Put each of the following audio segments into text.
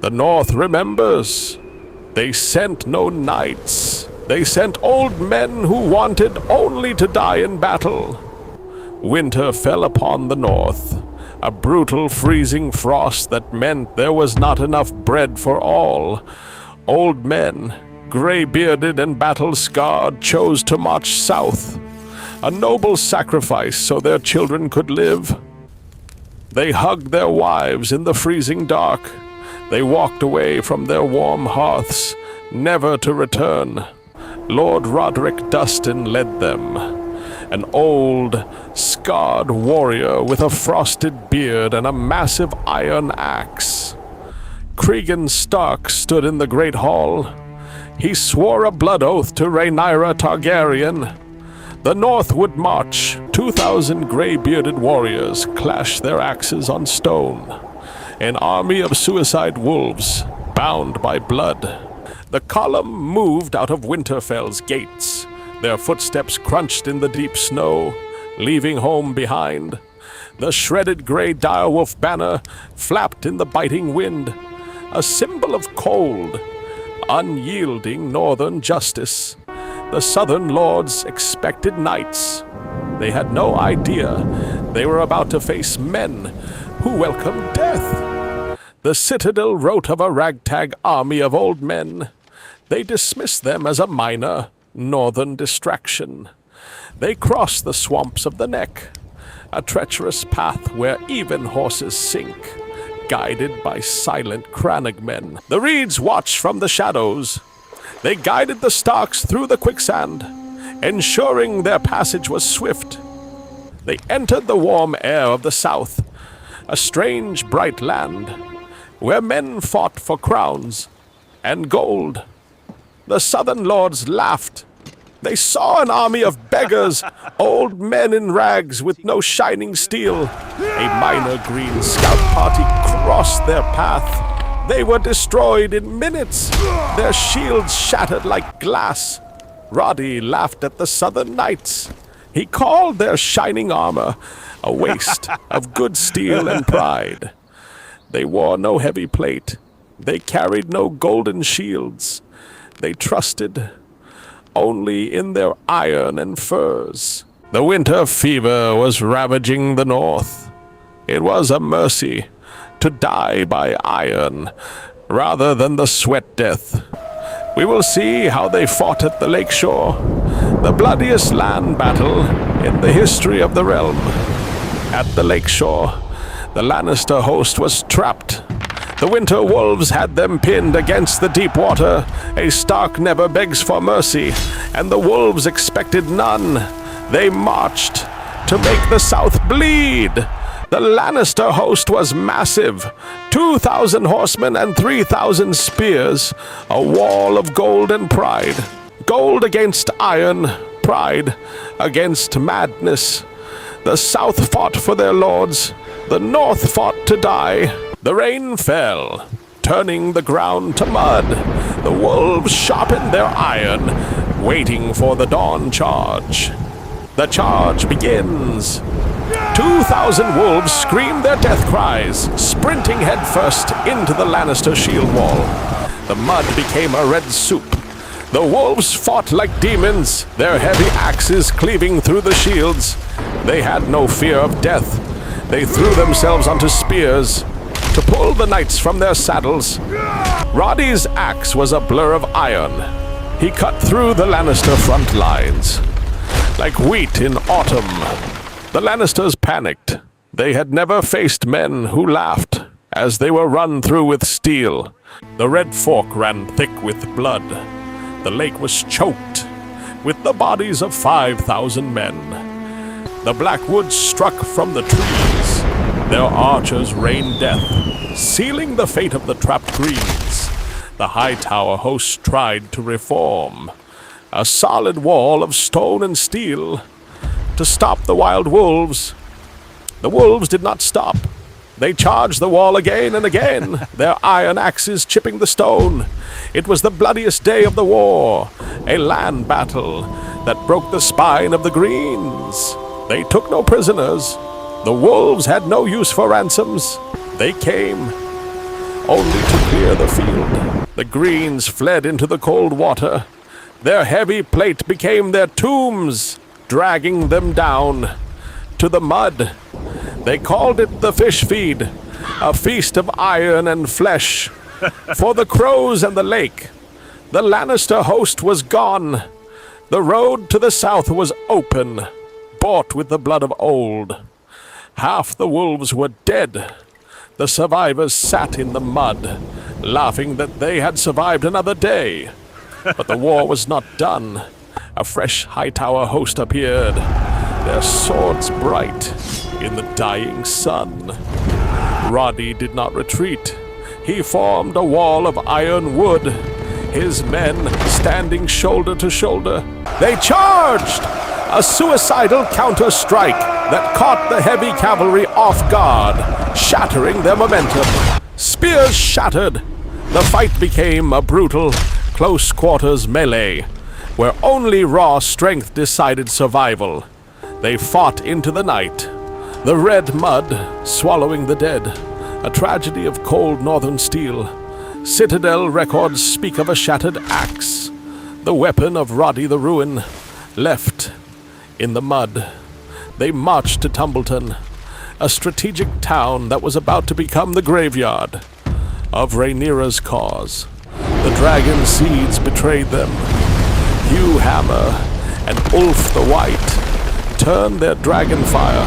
The North remembers. They sent no knights. They sent old men who wanted only to die in battle. Winter fell upon the North, a brutal freezing frost that meant there was not enough bread for all. Old men, gray-bearded and battle-scarred, chose to march south, a noble sacrifice so their children could live. They hugged their wives in the freezing dark. They walked away from their warm hearths, never to return. Lord Roderick Dustin led them, an old, scarred warrior with a frosted beard and a massive iron axe. Cregan Stark stood in the great hall. He swore a blood oath to Rhaenyra Targaryen. The North would march. 2,000 gray-bearded warriors clashed their axes on stone. An army of suicide wolves, bound by blood. The column moved out of Winterfell's gates. Their footsteps crunched in the deep snow, leaving home behind. The shredded gray direwolf banner flapped in the biting wind, a symbol of cold, unyielding northern justice. The southern lords expected knights. They had no idea they were about to face men who welcomed death. The citadel wrote of a ragtag army of old men. They dismissed them as a minor, northern distraction. They crossed the swamps of the Neck, a treacherous path where even horses sink, guided by silent crannogmen. The reeds watched from the shadows. They guided the Starks through the quicksand, ensuring their passage was swift. They entered the warm air of the south, a strange, bright land, where men fought for crowns and gold. The southern lords laughed. They saw an army of beggars, old men in rags with no shining steel. A minor green scout party crossed their path. They were destroyed in minutes, their shields shattered like glass. Roddy laughed at the southern knights. He called their shining armor a waste of good steel and pride. They wore no heavy plate. They carried no golden shields. They trusted only in their iron and furs. The winter fever was ravaging the North. It was a mercy to die by iron rather than the sweat death. We will see how they fought at the Lakeshore, the bloodiest land battle in the history of the realm. At the Lakeshore, the Lannister host was trapped. The winter wolves had them pinned against the deep water. A Stark never begs for mercy, and the wolves expected none. They marched to make the South bleed. The Lannister host was massive, 2,000 horsemen and 3,000 spears, a wall of gold and pride. Gold against iron, pride against madness. The South fought for their lords, the North fought to die. The rain fell, turning the ground to mud. The wolves sharpened their iron, waiting for the dawn charge. The charge begins. 2,000 wolves screamed their death cries, sprinting headfirst into the Lannister shield wall. The mud became a red soup. The wolves fought like demons, their heavy axes cleaving through the shields. They had no fear of death. They threw themselves onto spears to pull the knights from their saddles. Roddy's axe was a blur of iron. He cut through the Lannister front lines like wheat in autumn. The Lannisters panicked. They had never faced men who laughed as they were run through with steel. The Red Fork ran thick with blood. The lake was choked with the bodies of 5,000 men. The black woods struck from the trees. Their archers rained death, sealing the fate of the trapped Greens. The Hightower host tried to reform, a solid wall of stone and steel, to stop the wild wolves. The wolves did not stop. They charged the wall again and again, their iron axes chipping the stone. It was the bloodiest day of the war, a land battle that broke the spine of the Greens. They took no prisoners. The wolves had no use for ransoms. They came. only to clear the field. The Greens fled into the cold water. Their heavy plate became their tombs, dragging them down to the mud. They called it the fish feed, a feast of iron and flesh. For the crows and the lake, the Lannister host was gone. The road to the south was open, bought with the blood of old. Half the wolves were dead. The survivors sat in the mud, laughing that they had survived another day. But the war was not done. A fresh Hightower host appeared, their swords bright in the dying sun. Roddy did not retreat. He formed a wall of iron wood, his men standing shoulder to shoulder. They charged! A suicidal counter-strike that caught the heavy cavalry off guard, shattering their momentum. Spears shattered. The fight became a brutal, close-quarters melee, where only raw strength decided survival. They fought into the night, the red mud swallowing the dead, a tragedy of cold northern steel. Citadel records speak of a shattered axe, the weapon of Roddy the Ruin, left in the mud. They marched to Tumbleton, a strategic town that was about to become the graveyard of Rhaenyra's cause. The dragon seeds betrayed them. Hugh Hammer and Ulf the White turned their dragon fire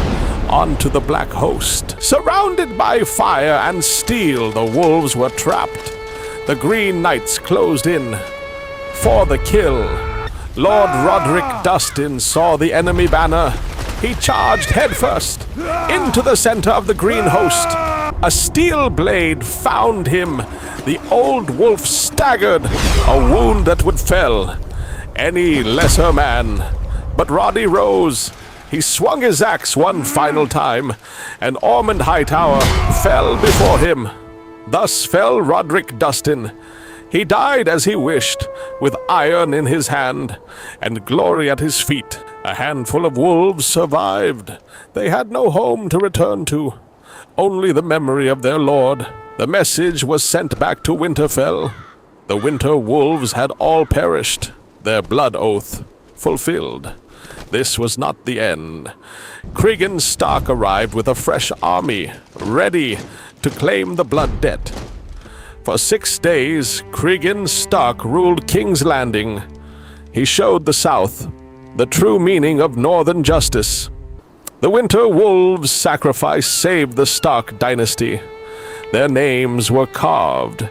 onto the Black Host. Surrounded by fire and steel, the wolves were trapped. The Green Knights closed in for the kill. Lord Roderick Dustin saw the enemy banner. He charged headfirst into the center of the Green Host. A steel blade found him. The old wolf staggered, a wound that would fell any lesser man. But Roddy rose. He swung his axe one final time, and Ormond Hightower fell before him. Thus fell Roderick Dustin. He died as he wished, with iron in his hand and glory at his feet. A handful of wolves survived. They had no home to return to, only the memory of their lord. The message was sent back to Winterfell. The winter wolves had all perished, their blood oath fulfilled. This was not the end. Cregan Stark arrived with a fresh army, ready to claim the blood debt. For 6 days, Cregan Stark ruled King's Landing. He showed the South the true meaning of northern justice. The Winter Wolves' sacrifice saved the Stark dynasty. Their names were carved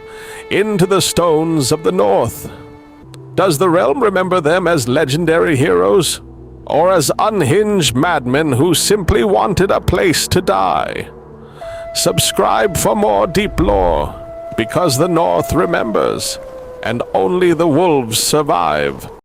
into the stones of the North. Does the realm remember them as legendary heroes, or as unhinged madmen who simply wanted a place to die? Subscribe for more deep lore, because the North remembers, and only the wolves survive.